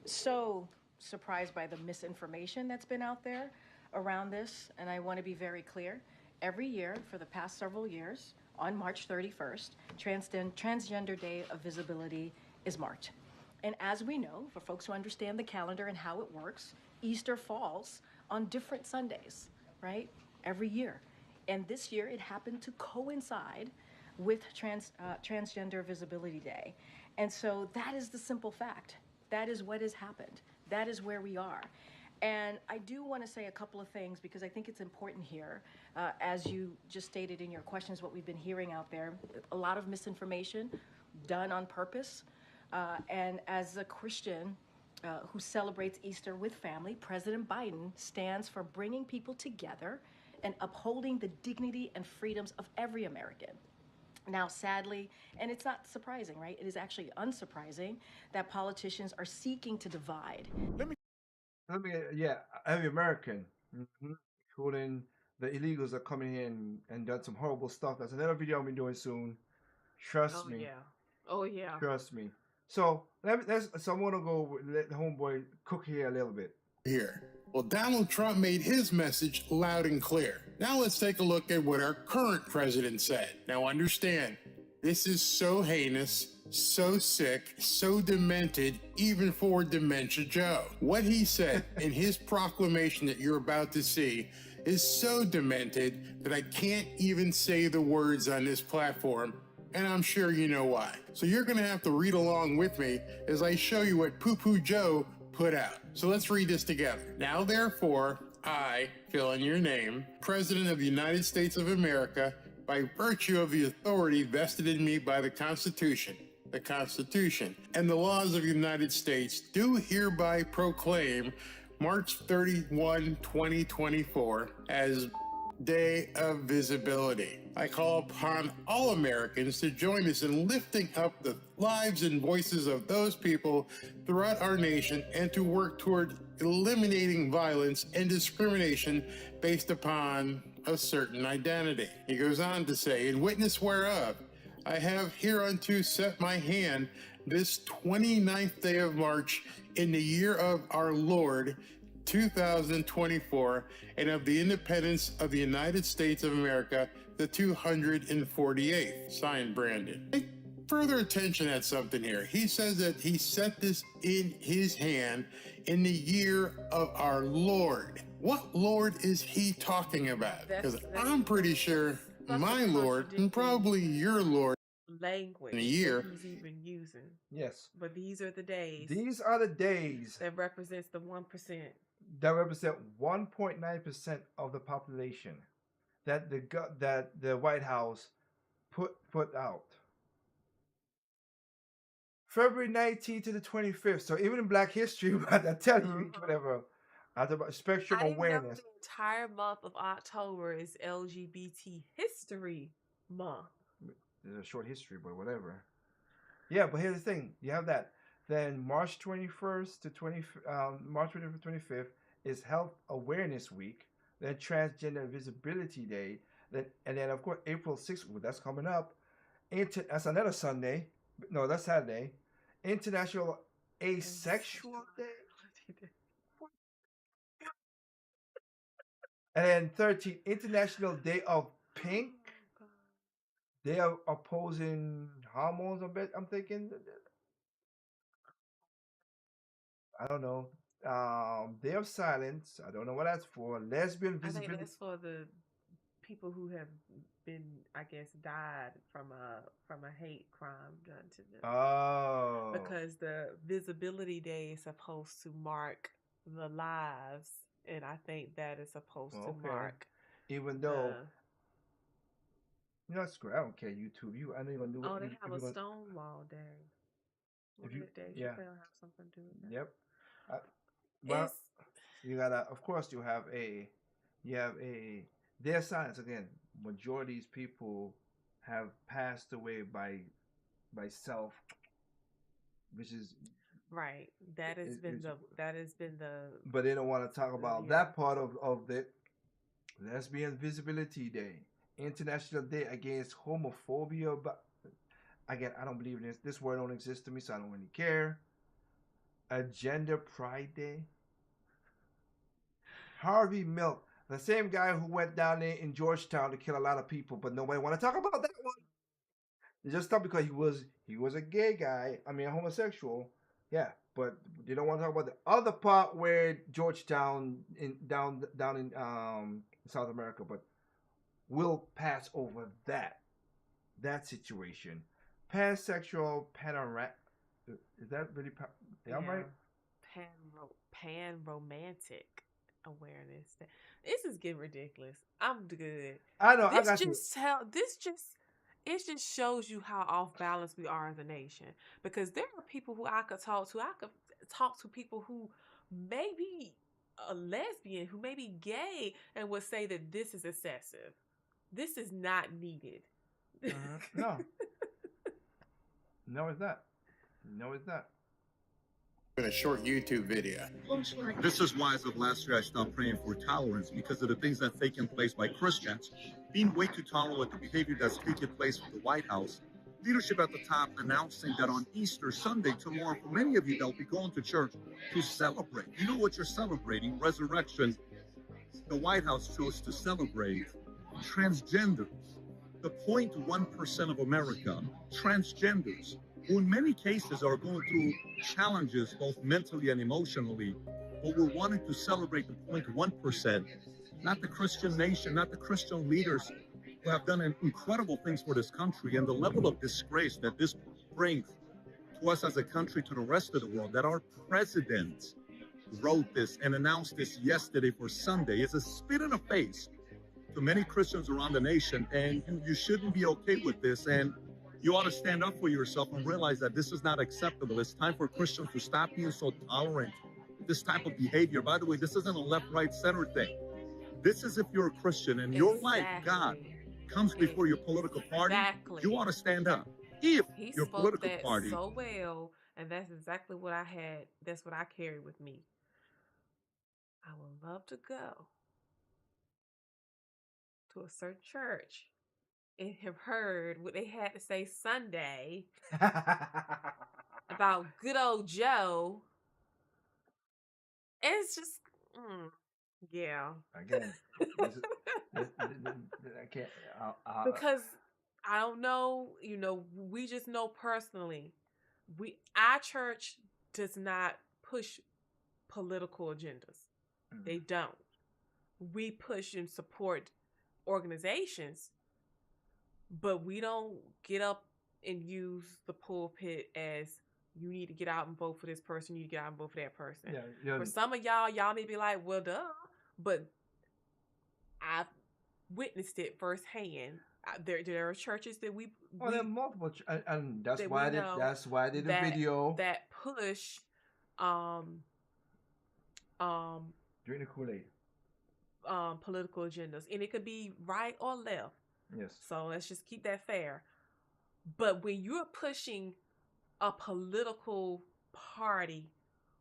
so surprised by the misinformation that's been out there around this, and I want to be very clear. Every year for the past several years, on March 31st, Transgender Day of Visibility is marked. And as we know, for folks who understand the calendar and how it works, Easter falls on different Sundays, right? Every year. And this year it happened to coincide with Transgender Visibility Day. And so that is the simple fact. That is what has happened. That is where we are. And I do want to say a couple of things because I think it's important here. As you just stated in your questions, what we've been hearing out there, a lot of misinformation done on purpose. And as a Christian who celebrates Easter with family, President Biden stands for bringing people together and upholding the dignity and freedoms of every American. Now, sadly, and it's not surprising, right? It is actually unsurprising that politicians are seeking to divide. Every American, including the illegals are coming in and done some horrible stuff. That's another video I'll be doing soon. Trust me. Oh yeah. Trust me. So so I'm gonna go let the homeboy cook here a little bit. Here. Well, Donald Trump made his message loud and clear. Now let's take a look at what our current president said. Now understand, this is so heinous, so sick, so demented, even for Dementia Joe. What he said in his proclamation that you're about to see is so demented that I can't even say the words on this platform, and I'm sure you know why. So you're gonna have to read along with me as I show you what Poo Poo Joe put out. So let's read this together. Now therefore, I, fill in your name, President of the United States of America, by virtue of the authority vested in me by the Constitution, and the laws of the United States, do hereby proclaim March 31, 2024 as Day of Visibility. I call upon all Americans to join us in lifting up the lives and voices of those people throughout our nation and to work toward eliminating violence and discrimination based upon a certain identity. He goes on to say, in witness whereof, I have hereunto set my hand this 29th day of March in the year of our Lord, 2024, and of the independence of the United States of America, the 248th. Signed, Brandon. Take further attention at something here. He says that he set this in his hand in the year of our Lord. What Lord is he talking about? Because I'm pretty sure my Lord, and probably your Lord, Language in a year. that he's even using. Yes. But these are the days These are the days that represents the 1%. that represent 1.9% of the population that the White House put out. February 19th to the 25th. So even in Black History, I tell you, whatever. Spectrum I didn't know awareness. the entire month of October is LGBT History Month. There's a short history, but whatever. Yeah, but here's the thing: you have that. Then March 21st to March 21st to 25th is Health Awareness Week. Then Transgender Visibility Day. And then of course April 6th. Well, that's coming up. That's another Sunday. No, that's Saturday. International Asexual Day. And then 13th, International Day of Pink. They are opposing hormones. I'm thinking. I don't know. Day of Silence. I don't know what that's for. Lesbian I think visibility. that's for the people who have been, I guess, died from a hate crime done to them. Oh. Because the Visibility Day is supposed to mark the lives, and I think that is supposed to mark. Even though. You know, that's great. I don't care. YouTube. I don't even do it. Oh, they have a Stonewall Day. One of the days you probably have something to do with that. Yep. Well, you gotta. Of course, you have a Their science again. Majority of these people have passed away by self, which is right. That has been the. But they don't want to talk about that part of the Lesbian Visibility Day, International Day Against Homophobia. But again, I don't believe in this. This word don't exist to me, so I don't really care. A Gender Pride Day. Harvey Milk, the same guy who went down there in Georgetown to kill a lot of people, but nobody want to talk about that one. They just thought because he was a gay guy, a homosexual, yeah, but they don't want to talk about the other part where Georgetown down in South America, but we'll pass over that situation. Pansexual panoramic. Is that really? I'm right. Pan romantic awareness. This is getting ridiculous. I'm good. I know. It just shows you how off balance we are as a nation. Because there are people who I could talk to. I could talk to people who may be a lesbian, who may be gay, and would say that this is excessive. This is not needed. No. No, it's not. No, it's not. In a short YouTube video. This is why as of last year I stopped praying for tolerance because of the things that have taken place by Christians, being way too tolerant with the behavior that's taking place with the White House. Leadership at the top announcing that on Easter Sunday tomorrow, for many of you, they'll be going to church to celebrate. You know what you're celebrating? Resurrection. The White House chose to celebrate transgenders. The 0.1% of America, transgenders, who in many cases are going through challenges both mentally and emotionally, but we're wanting to celebrate the 0.1%, not the Christian nation, not the Christian leaders who have done incredible things for this country, and the level of disgrace that this brings to us as a country, to the rest of the world, that our president wrote this and announced this yesterday for Sunday, is a spit in the face to many Christians around the nation, and you shouldn't be okay with this, and you ought to stand up for yourself and realize that this is not acceptable. It's time for Christians to stop being so tolerant of this type of behavior. By the way, this isn't a left, right, center thing. This is if you're a Christian and your life, God, comes before your political party, Exactly. you want to stand up. If He your spoke political that party, so well, and that's exactly what I had. That's what I carry with me. I would love to go to a certain church and have heard what they had to say Sunday about good old Joe. It's just, yeah. Again, I can't. Because I don't know, we just know personally, our church does not push political agendas. They don't. We push and support organizations, but we don't get up and use the pulpit as you need to get out and vote for this person, you need to get out and vote for that person. Yeah. For some of y'all may be like, well, duh, but I've witnessed it firsthand. There are churches that we there are multiple, and that's that why we know that's why I did a video that push drink the Kool-Aid. Political agendas, and it could be right or left. Yes. So let's just keep that fair. But when you're pushing a political party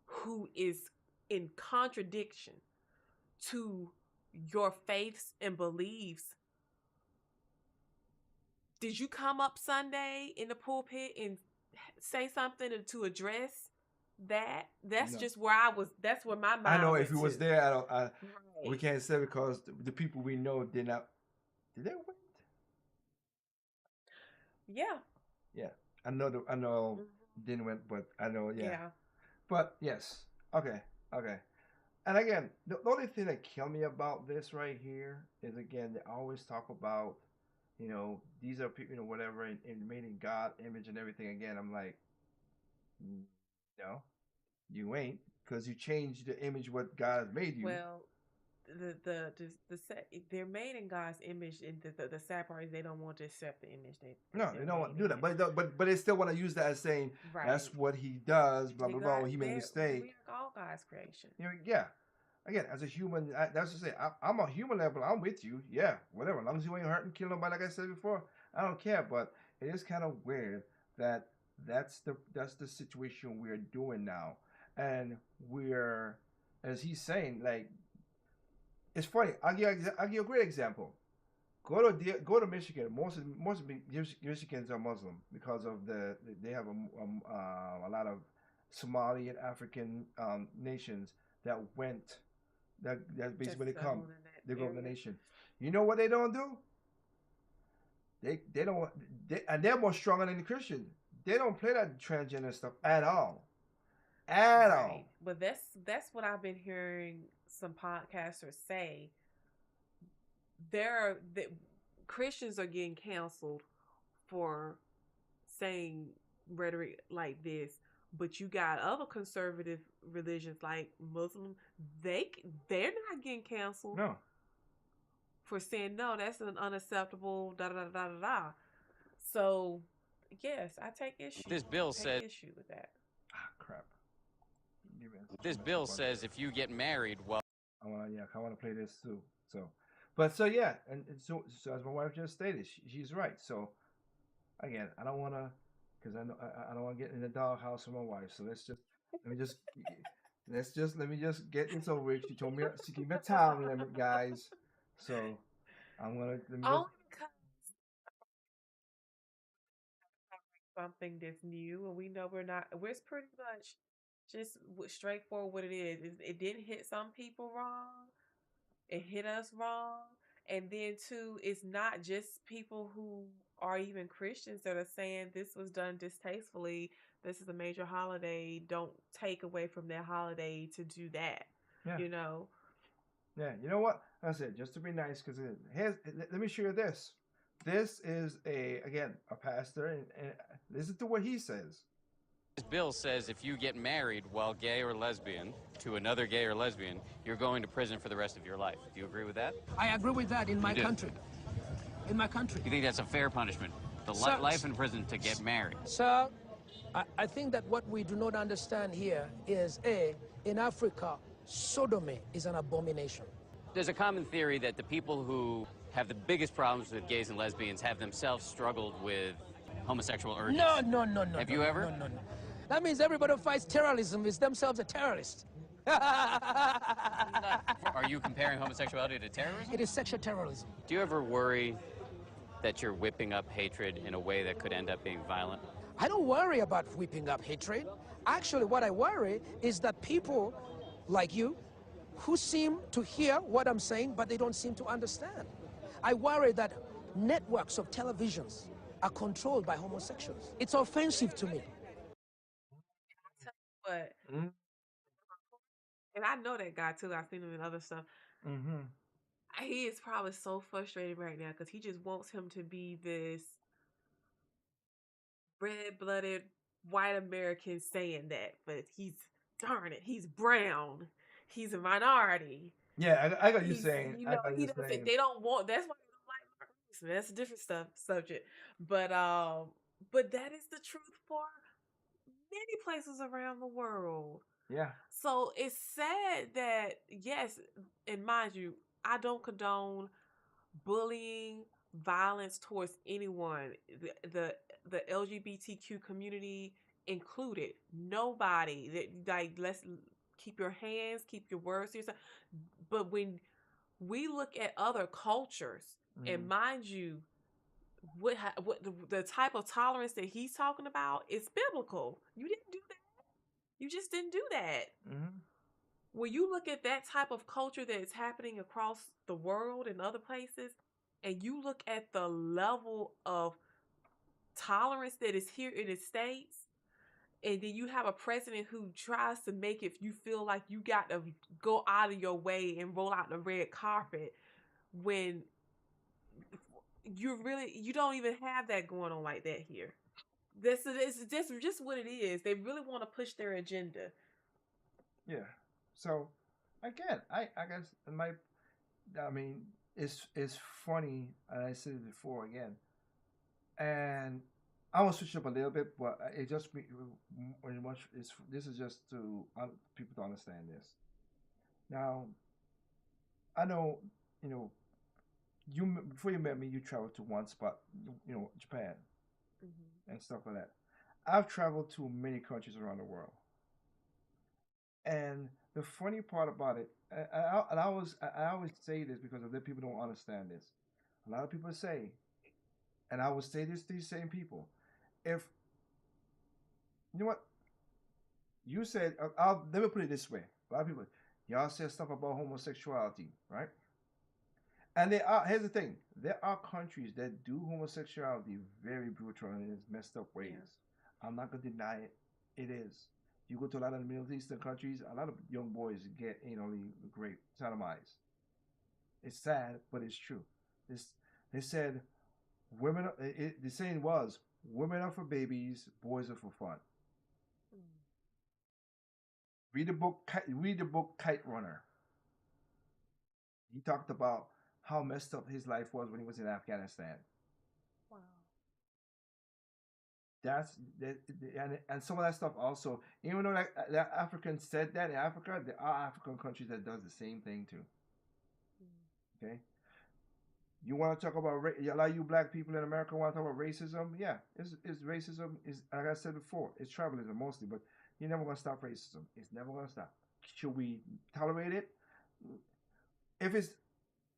who is in contradiction to your faiths and beliefs, did you come up Sunday in the pulpit and say something to address that? That's No. just where I was. That's where my mind. I know went if it was to. there, Right. we can't say because the people we know did not. Did they win? Yeah. Yeah, I know. Didn't win, but I know. Yeah. But yes. Okay. And again, the only thing that killed me about this right here is, again, they always talk about, these are people, whatever, and made in God image and everything. Again, I'm like, no, you ain't, because you changed the image what God has made you. Well, they're made in God's image, and the sad part is they don't want to accept the image. They don't want to do that, but they still want to use that as saying that's what he does. Blah blah blah. He made a mistake. We are all God's creation. Yeah. Again, as a human, that's to say, I'm a human level. I'm with you. Yeah, whatever. As long as you ain't hurting, killing nobody, like I said before, I don't care. But it is kind of weird that that's the situation we're doing now, and we're, as he's saying, like, it's funny. I'll give you a great example. Go to Michigan. Most Michigans are Muslim because of they have a lot of Somali and African nations that went. That's basically they come. They go to the nation. You know what they don't do? They don't. And they're more stronger than the Christians. They don't play that transgender stuff at all. At all. But that's what I've been hearing some podcasters say. Christians are getting canceled for saying rhetoric like this, but you got other conservative religions like Muslim, they're not getting canceled. No. For saying no, that's an unacceptable da da da da da. So yes, I take issue. This bill says issue with that. Crap. This bill says if you get married, well, I want to play this too. So yeah, and so as my wife just stated, she's right. So again, I don't want to, because I don't want to get in the doghouse with my wife. So let me just get this over with. She told me she gave me a time limit, guys. So I'm gonna something that's new, and we know we're pretty much just straightforward what it is. It didn't hit some people wrong. It hit us wrong. And then too, it's not just people who are even Christians that are saying this was done distastefully. This is a major holiday. Don't take away from their holiday to do that. Yeah. Yeah, you know what? I said, just to be nice, because let me share this. This is a pastor, and listen to what he says. This bill says if you get married while gay or lesbian to another gay or lesbian, you're going to prison for the rest of your life. Do you agree with that? I agree with that in my country. In my country. You think that's a fair punishment? Life in prison to get married? Sir, I think that what we do not understand here is, in Africa, sodomy is an abomination. There's a common theory that the people who have the biggest problems with gays and lesbians have themselves struggled with homosexual urges. No. Have you ever? No. That means everybody who fights terrorism is themselves a terrorist. Are you comparing homosexuality to terrorism? It is sexual terrorism. Do you ever worry that you're whipping up hatred in a way that could end up being violent? I don't worry about whipping up hatred. Actually, what I worry is that people like you who seem to hear what I'm saying, but they don't seem to understand. I worry that networks of televisions are controlled by homosexuals. It's offensive to me. But Mm-hmm. and I know that guy too. I've seen him in other stuff. Mm-hmm. He is probably so frustrated right now because he just wants him to be this red-blooded white American saying that, but darn it, he's brown. He's a minority. Yeah, I got you saying. You I know, got he you doesn't. saying. They don't want. That's why they don't like Martin Luther. That's a different subject. But that is the truth for many places around the world. Yeah. So it's sad that, yes, and mind you, I don't condone bullying, violence towards anyone, the LGBTQ community included. Nobody that, like, let's keep your hands, keep your words to yourself. But when we look at other cultures, and mind you, what the type of tolerance that he's talking about is biblical. You didn't do that. You just didn't do that. Mm-hmm. When you look at that type of culture that is happening across the world and other places, and you look at the level of tolerance that is here in the States, and then you have a president who tries to make it you feel like you got to go out of your way and roll out the red carpet when you don't even have that going on like that here. This is just what it is. They really want to push their agenda. Yeah. So again, I guess it's funny, and I said it before again, and I will switch up a little bit, but it just this is just to people to understand this. Now, I know, you before you met me, you traveled to one spot, Japan, and stuff like that. I've traveled to many countries around the world, and the funny part about it, I always say this because other people don't understand this. A lot of people say, and I would say this to these same people, if you know what you said, let me put it this way: a lot of people, y'all said stuff about homosexuality, right? And here's the thing: there are countries that do homosexuality very brutal and in messed up ways. Yeah. I'm not gonna deny it. It is. You go to a lot of the Middle Eastern countries, a lot of young boys get anally raped, sodomized. It's sad, but it's true. They said women. The saying was, "Women are for babies, boys are for fun." Read the book Kite Runner. He talked about how messed up his life was when he was in Afghanistan. Wow. And some of that stuff also, even though that Africans said that in Africa, there are African countries that does the same thing too. Okay. You want to talk about a lot of you black people in America want to talk about racism? Yeah, it's racism is, like I said before, it's tribalism mostly, but you're never gonna stop racism. It's never gonna stop. Should we tolerate it? If it's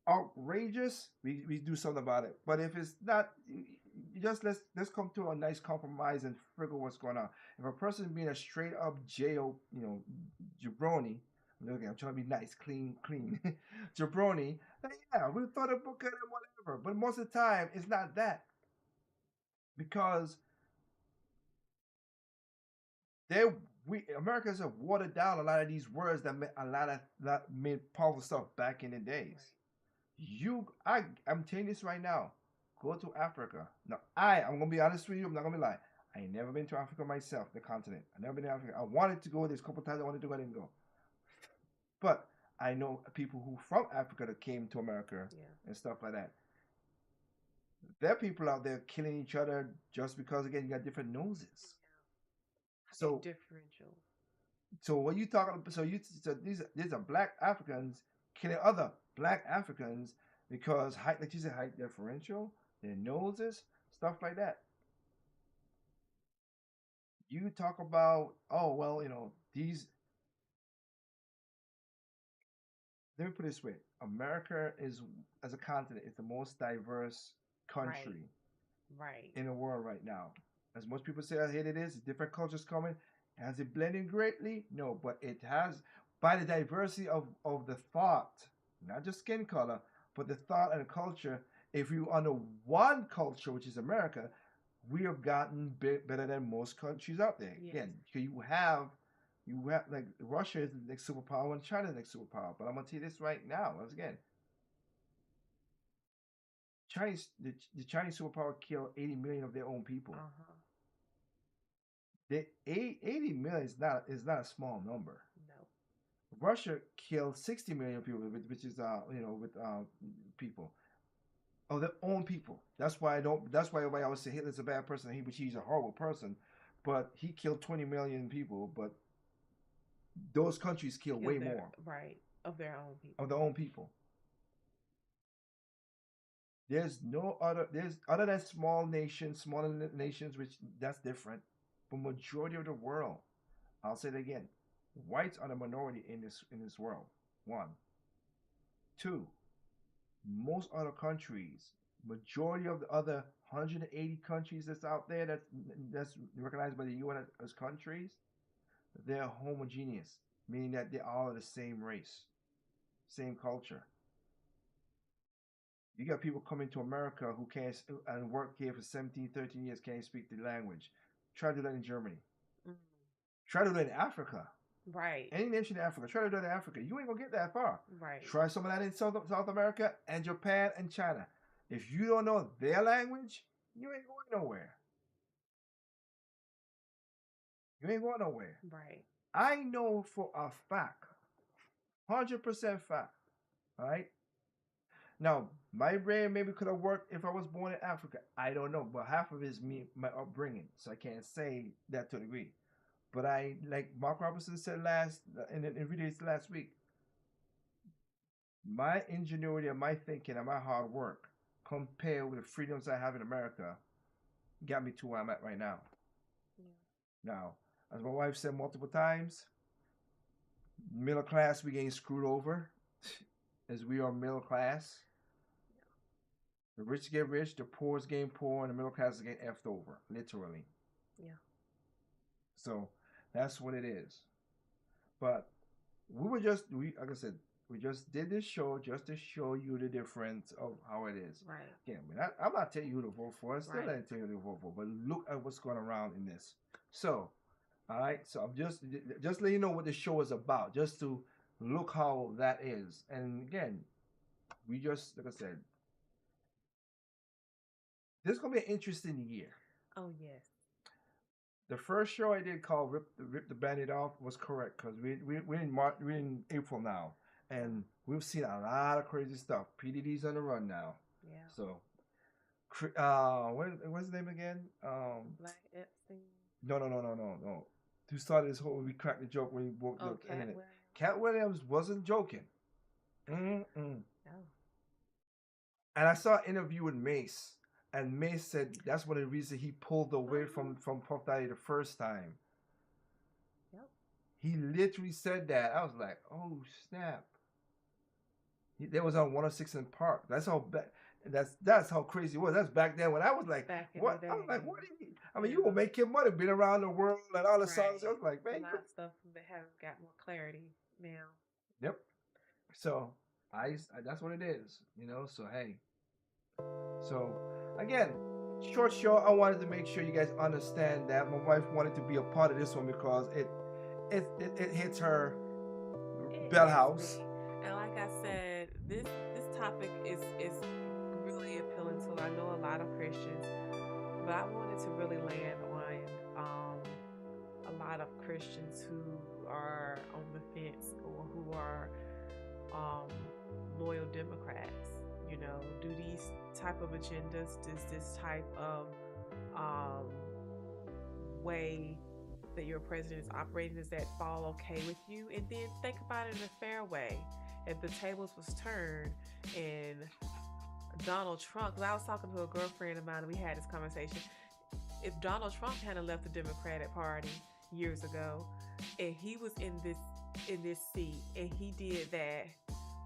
outrageous, we do something about it. But if it's not, just let's come to a nice compromise and figure what's going on. If a person is being a straight up jail, jabroni, I'm trying to be nice, clean, jabroni, then yeah, we'll throw the book at him, whatever. But most of the time, it's not that, because Americans have watered down a lot of these words that made powerful stuff back in the days. I'm telling you this right now. Go to Africa. Now, I'm gonna be honest with you. I'm not gonna lie. I ain't never been to Africa myself, the continent. I never been to Africa. I wanted to go. There's a couple times I wanted to go. I didn't go. But I know people who from Africa that came to America and stuff like that. There are people out there killing each other just because, again, you got different noses. So differential. So what you talking about? So these are black Africans killing other black Africans because height, like you said, height differential, their noses, stuff like that. You talk about, oh well, these. Let me put it this way: America is, as a continent, is the most diverse Right. country Right. in the world right now. As most people say, I hate it is different cultures coming. Has it blended greatly? No, but it has by the diversity of the thought, not just skin color, but the thought and the culture. If you under one culture, which is America, we have gotten better than most countries out there. Yes. Again, you have like Russia is the next superpower and China is the next superpower. But I'm gonna tell you this right now, once again, the Chinese superpower killed 80 million of their own people. Uh-huh. The 80 million is not a small number. No. Russia killed 60 million people, which is with people of their own people. That's why everybody always say Hitler's a bad person. He's a horrible person, but he killed 20 million people. But those countries kill way more Right. Of their own people. of their own people. There's no other. There's other than smaller nations, which that's different. But majority of the world, I'll say it again, whites are the minority in this world. One, two. Most other countries, majority of the other 180 countries that's out there that's recognized by the UN as countries, they're homogeneous, meaning that they're all the same race, same culture. You got people coming to America who can't and work here for 17, 13 years, can't speak the language. Try to do that in Germany. Mm. Try to do that in Africa. Right. Any nation in Africa. Try to do that in Africa. You ain't gonna get that far. Right. Try some of that in South America and Japan and China. If you don't know their language, you ain't going nowhere. You ain't going nowhere. Right. I know for a fact, 100% fact, all right? Now, my brain maybe could have worked if I was born in Africa. I don't know, but half of it is me, my upbringing, so I can't say that to a degree. But like Mark Robertson said in videos last week, my ingenuity and my thinking and my hard work compared with the freedoms I have in America got me to where I'm at right now. Yeah. Now, as my wife said multiple times, middle class, we getting screwed over as we are middle class. The rich get rich, the poor is getting poor, and the middle class is getting effed over, literally. Yeah. So that's what it is. But like I said, we just did this show just to show you the difference of how it is. Right. Again, I'm not telling you who to vote for. I still Right. not telling you who to vote for. But look at what's going around in this. So, all right. So I'm just let you know what the show is about, just to look how that is. And again, we just like I said, this is gonna be an interesting year. Oh yes. The first show I did called "Rip the Band-Aid Off" was correct because we're in March, we're in April now, and we've seen a lot of crazy stuff. PDD's on the run now. Yeah. So, what's his name again? Black Epstein. No. Who started this whole? We cracked the joke when he woke Oh, the internet. Williams. Cat Williams wasn't joking. Mm-mm. Oh. And I saw an interview with Mace. And Mace said that's one of the reasons he pulled away from Puff Daddy the first time. Yep. He literally said that. I was like, oh snap. That was on 106 in Park. That's how crazy it was. That's back then when I was like, Back in what? the I was day. like, what? You will make your money. Been around the world and all the songs. I was like, A man. lot of stuff that has got more clarity now. Yep. So that's what it is. So hey. So again, short show. I wanted to make sure you guys understand that my wife wanted to be a part of this one because it hits her bell house. And like I said, this topic is really appealing to I know a lot of Christians, but I wanted to really land on a lot of Christians who are on the fence or who are loyal Democrats. Do these type of agendas, does this type of way that your president is operating, does that fall okay with you? And then think about it in a fair way. if the tables was turned and Donald Trump, because I was talking to a girlfriend of mine and we had this conversation, if Donald Trump hadn't left the Democratic Party years ago and he was in this seat and he did that,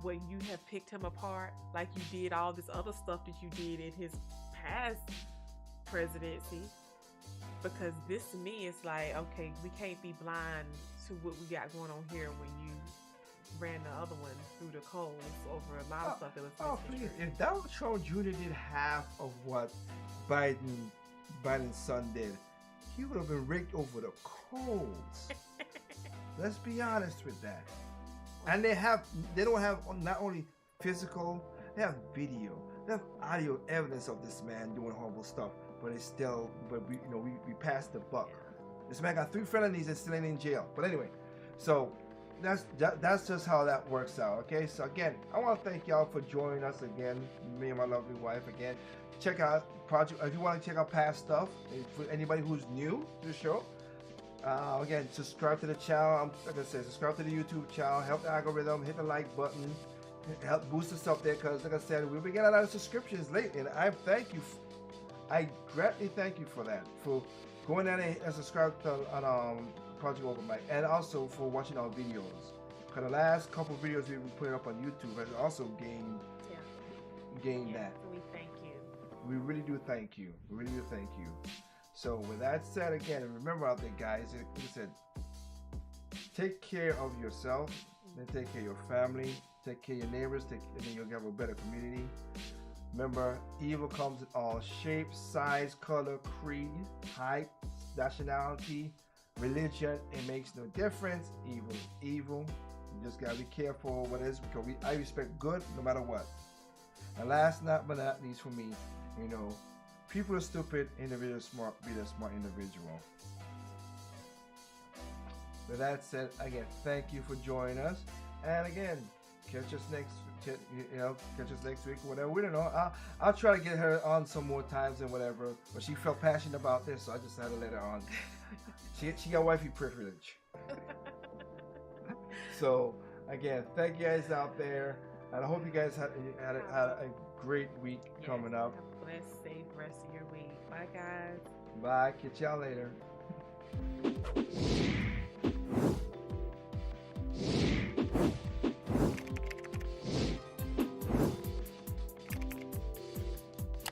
would you have picked him apart like you did all this other stuff that you did in his past presidency? Because this to me is like, okay, we can't be blind to what we got going on here when you ran the other one through the coals over a lot of stuff that was please. If Donald Trump Jr. did half of what Biden's son did, he would have been raked over the coals. Let's be honest with that. And they don't have not only physical, they have video, they have audio evidence of this man doing horrible stuff. But we passed the buck. This man got 3 felonies and still ain't in jail. But anyway, so that's just how that works out. Okay, so again, I want to thank y'all for joining us again, me and my lovely wife again. Check out project if you want to check out past stuff. For anybody who's new to the show, again, subscribe to the channel. Like I said, subscribe to the YouTube channel. Help the algorithm. Hit the like button. Help boost us up there, because like I said, we've been getting a lot of subscriptions lately, and I thank you. I greatly thank you for that, for going down and subscribe to Project Open Mic, and also for watching our videos. Because the last couple of videos we've been putting up on YouTube has also gained that. So we thank you. We really do thank you. We really do thank you. So with that said, again, and remember out there, guys, like I said, take care of yourself, then take care of your family, take care of your neighbors, and then you'll have a better community. Remember, evil comes in all shapes, size, color, creed, height, nationality, religion. It makes no difference. Evil is evil. You just gotta be careful what it is, because I respect good no matter what. And last but not least for me, people are stupid, individuals smart, be the smart individual. With that said, again, thank you for joining us. And again, catch us next week or whatever. We don't know. I'll try to get her on some more times and whatever. But she felt passionate about this, so I just had to let her on. She got wifey privilege. So again, thank you guys out there, and I hope you guys had a great week coming up. Have a blessed, safe rest of your week. Bye, guys. Bye. Catch y'all later.